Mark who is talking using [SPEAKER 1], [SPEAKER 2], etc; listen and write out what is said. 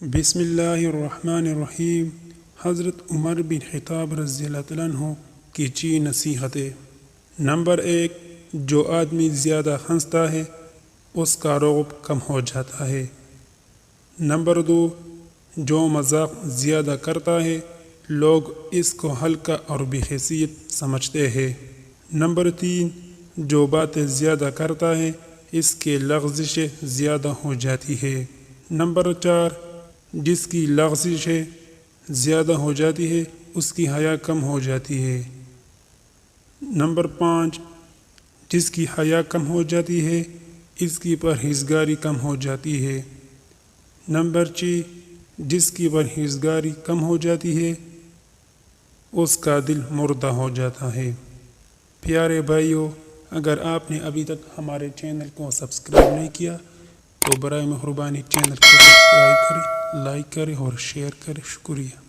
[SPEAKER 1] بسم اللہ الرحمن الرحیم۔ حضرت عمر بن خطاب رضی اللہ عنہ کی چی نصیحتیں۔ نمبر 1، جو آدمی زیادہ ہنستا ہے اس کا رعب کم ہو جاتا ہے۔ نمبر 2، جو مذاق زیادہ کرتا ہے لوگ اس کو ہلکا اور بے حیثیت سمجھتے ہیں۔ نمبر 3، جو باتیں زیادہ کرتا ہے اس کی لغزشیں زیادہ ہو جاتی ہے۔ نمبر 4، جس کی لغزشیں زیادہ ہو جاتی ہے اس کی حیا کم ہو جاتی ہے۔ نمبر 5، جس کی حیا کم ہو جاتی ہے اس کی پرہیزگاری کم ہو جاتی ہے۔ نمبر 6، جس کی پرہیزگاری کم ہو جاتی ہے اس کا دل مردہ ہو جاتا ہے۔ پیارے بھائیو، اگر آپ نے ابھی تک ہمارے چینل کو سبسکرائب نہیں کیا تو برائے مہربانی چینل کو سبسکرائب کریں، لائک کریں اور شیئر کریں۔ شکریہ۔